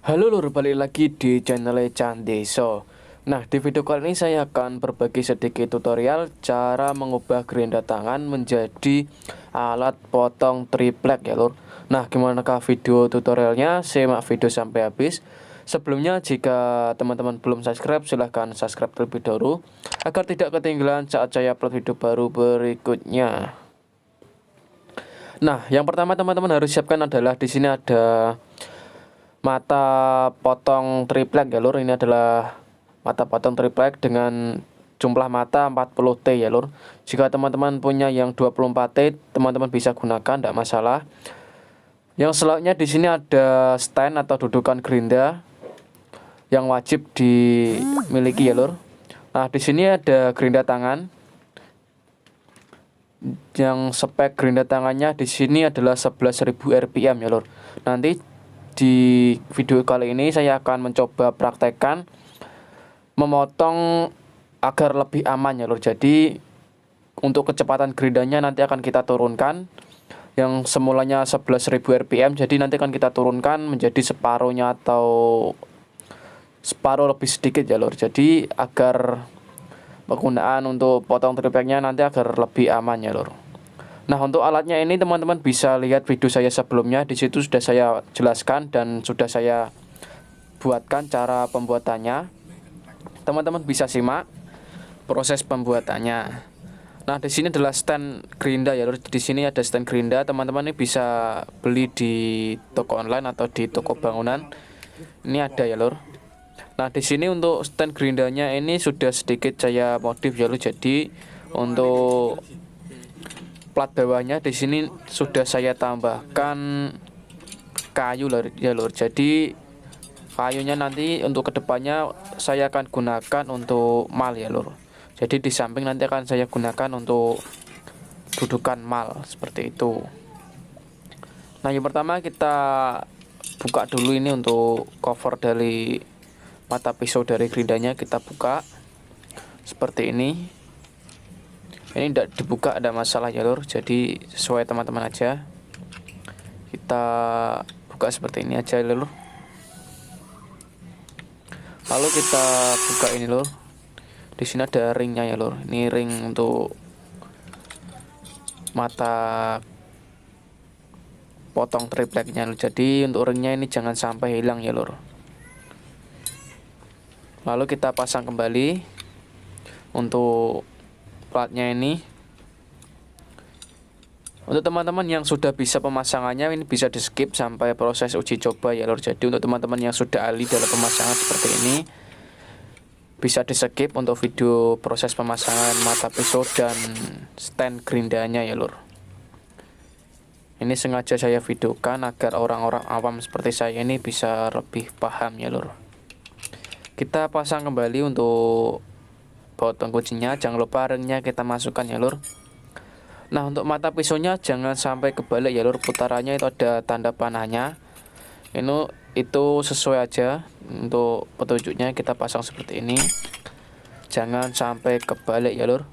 Halo lur, balik lagi di channel Chan Deso. Nah, di video kali ini saya akan berbagi sedikit tutorial cara mengubah gerinda tangan menjadi alat potong triplek ya lur. Nah, gimanakah video tutorialnya? Simak video sampai habis. Sebelumnya, jika teman-teman belum subscribe, silahkan subscribe terlebih dahulu agar tidak ketinggalan saat saya upload video baru berikutnya. Nah, yang pertama teman-teman harus siapkan adalah di sini ada mata potong triplek ya lur. Ini adalah mata potong triplek dengan jumlah mata 40T ya lur. Jika teman-teman punya yang 24T, teman-teman bisa gunakan, tidak masalah. Yang selanjutnya di sini ada stand atau dudukan gerinda yang wajib dimiliki ya lur. Nah, di sini ada gerinda tangan. Yang spek gerinda tangannya di sini adalah 11.000 rpm ya lur. Nanti di video kali ini saya akan mencoba praktekkan memotong agar lebih aman ya lur. Jadi untuk kecepatan gerindanya nanti akan kita turunkan, yang semulanya 11.000 rpm jadi nanti akan kita turunkan menjadi separuhnya atau separuh lebih sedikit ya lur. Jadi agar penggunaan untuk potong tripleknya nanti agar lebih aman ya lur. Nah, untuk alatnya ini teman-teman bisa lihat video saya sebelumnya. Di situ sudah saya jelaskan dan sudah saya buatkan cara pembuatannya. Teman-teman bisa simak proses pembuatannya. Nah, di sini adalah stand gerinda ya lur. Di sini ada stand gerinda. Teman-teman ini bisa beli di toko online atau di toko bangunan. Ini ada ya lur. Nah, di sini untuk stand gerindanya ini sudah sedikit saya modif ya lur. Jadi untuk plat bawahnya di sini sudah saya tambahkan kayu ya lur. Jadi kayunya nanti untuk kedepannya saya akan gunakan untuk mal ya lur. Jadi di samping nanti akan saya gunakan untuk dudukan mal seperti itu. Nah, yang pertama kita buka dulu ini untuk cover dari mata pisau dari gerindanya. Kita buka seperti ini. Ini tidak dibuka ada masalah ya lur. Jadi sesuai teman-teman aja. Kita buka seperti ini aja ya lur. Lalu kita buka ini lur. Di sini ada ringnya ya lur. Ini ring untuk mata potong tripleknya lur. Jadi untuk ringnya ini jangan sampai hilang ya lur. Lalu kita pasang kembali untuk platnya ini. Untuk teman-teman yang sudah bisa pemasangannya ini bisa di skip sampai proses uji coba ya lur. Jadi untuk teman-teman yang sudah ahli dalam pemasangan seperti ini bisa di skip untuk video proses pemasangan mata pisau dan stand gerindanya ya lur. Ini sengaja saya videokan agar orang-orang awam seperti saya ini bisa lebih paham ya lur. Kita pasang kembali untuk potong kuncinya. Jangan lupa ringnya kita masukkan ya lur. Nah, untuk mata pisaunya jangan sampai kebalik ya lur. Putarannya itu ada tanda panahnya. Itu sesuai aja. Untuk petunjuknya kita pasang seperti ini. Jangan sampai kebalik ya lur.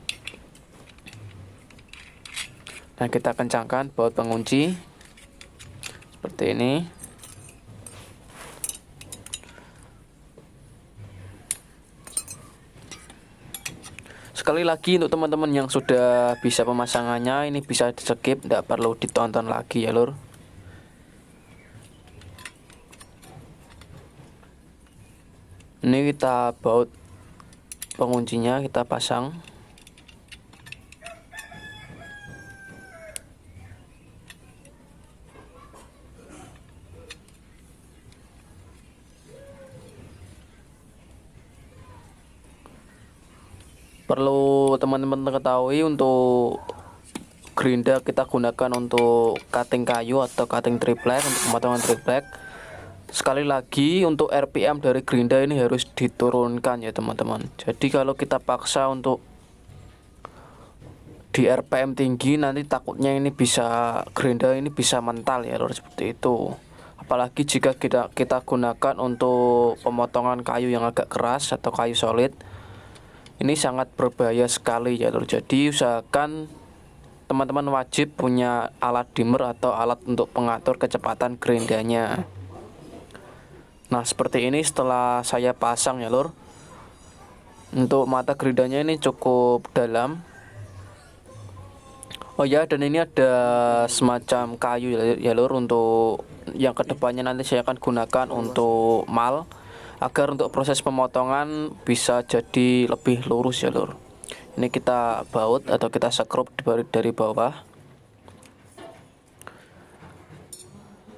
Nah, kita kencangkan baut pengunci seperti ini. Sekali lagi untuk teman-teman yang sudah bisa pemasangannya ini bisa di skip, tidak perlu ditonton lagi ya lur. Ini kita baut penguncinya kita pasang. Perlu teman-teman ketahui untuk gerinda kita gunakan untuk cutting kayu atau cutting triplek, untuk pemotongan triplek. Sekali lagi untuk RPM dari gerinda ini harus diturunkan ya teman-teman. Jadi kalau kita paksa untuk di RPM tinggi nanti takutnya ini bisa gerinda ini bisa mental ya lur, seperti itu. Apalagi jika kita gunakan untuk pemotongan kayu yang agak keras atau kayu solid. Ini sangat berbahaya sekali ya lur. Jadi usahakan teman-teman wajib punya alat dimmer atau alat untuk pengatur kecepatan gerindanya. Nah seperti ini setelah saya pasang ya lur. Untuk mata gerindanya ini cukup dalam. Oh ya, dan ini ada semacam kayu ya lur, untuk yang kedepannya nanti saya akan gunakan untuk mal, agar untuk proses pemotongan bisa jadi lebih lurus ya lur. Ini kita baut atau kita sekrup dari bawah.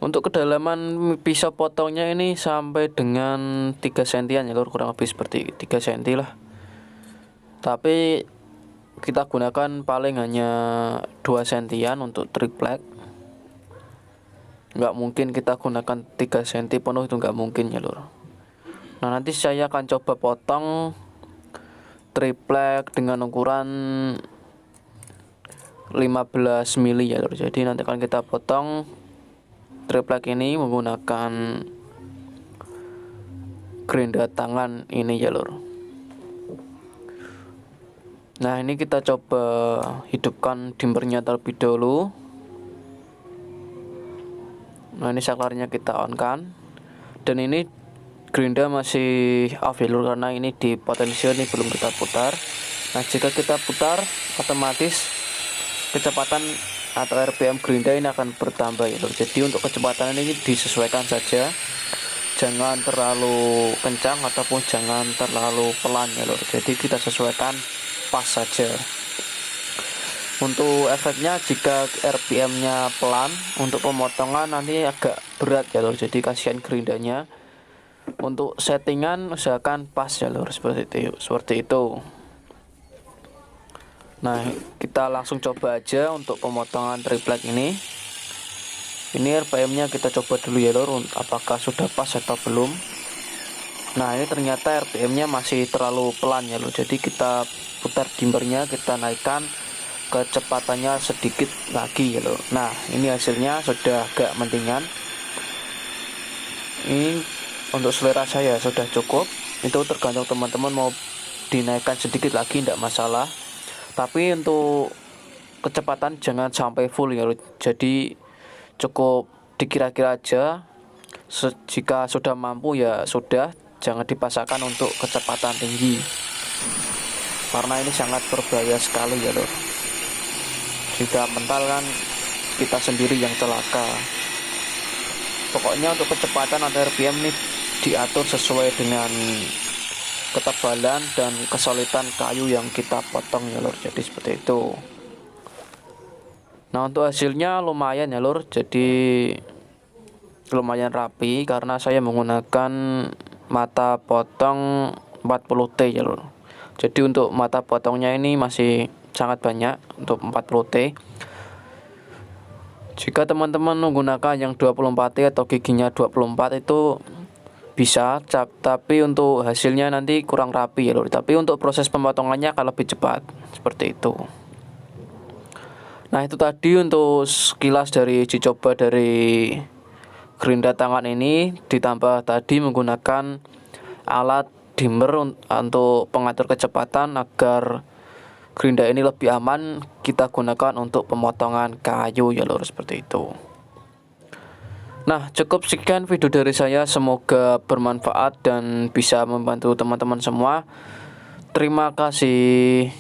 Untuk kedalaman pisau potongnya ini sampai dengan 3 sentian ya lur, kurang lebih seperti 3 senti lah. Tapi kita gunakan paling hanya 2 sentian untuk triplek. Nggak mungkin kita gunakan 3 senti penuh, itu nggak mungkin ya lur. Nah nanti saya akan coba potong triplek dengan ukuran 15 mili ya lur. Jadi nanti akan kita potong triplek ini menggunakan gerinda tangan ini ya lur. Nah ini kita coba hidupkan dimmernya terlebih dahulu. Nah ini saklarnya kita on kan, dan ini gerinda masih off ya lur, karena ini di potensial ini belum kita putar. Nah jika kita putar, otomatis kecepatan atau RPM gerinda ini akan bertambah ya lur. Jadi untuk kecepatan ini disesuaikan saja, jangan terlalu kencang ataupun jangan terlalu pelan ya lur. Jadi kita sesuaikan pas saja. Untuk efeknya, jika RPM nya pelan, untuk pemotongan nanti agak berat ya lur, jadi kasihan gerindanya. Untuk settingan usahakan pas ya lur, seperti itu. Nah kita langsung coba aja untuk pemotongan triplek ini. Ini RPM nya kita coba dulu ya lur, apakah sudah pas atau belum. Nah ini ternyata RPM nya masih terlalu pelan ya lur, jadi kita putar dimmernya, kita naikkan kecepatannya sedikit lagi ya lur. Nah ini hasilnya sudah agak mendingan. Ini untuk selera saya sudah cukup, itu tergantung teman-teman mau dinaikkan sedikit lagi tidak masalah. Tapi untuk kecepatan jangan sampai full ya lur. Jadi cukup dikira-kira aja. Jika sudah mampu ya sudah, jangan dipaksakan untuk kecepatan tinggi, karena ini sangat berbahaya sekali ya lur. Jika mental kan kita sendiri yang celaka. Pokoknya untuk kecepatan atau RPM ini diatur sesuai dengan ketebalan dan kesulitan kayu yang kita potong ya lur. Jadi seperti itu. Nah untuk hasilnya lumayan ya lur, jadi lumayan rapi karena saya menggunakan mata potong 40T ya lur. Jadi untuk mata potongnya ini masih sangat banyak untuk 40T. Jika teman-teman menggunakan yang 24T atau giginya 24 itu bisa, tapi untuk hasilnya nanti kurang rapi ya lur. Tapi untuk proses pemotongannya akan lebih cepat, seperti itu. Nah itu tadi untuk sekilas dari uji coba dari gerinda tangan ini, ditambah tadi menggunakan alat dimmer untuk pengatur kecepatan agar gerinda ini lebih aman kita gunakan untuk pemotongan kayu ya lur, seperti itu. Nah cukup sekian video dari saya, semoga bermanfaat dan bisa membantu teman-teman semua. Terima kasih.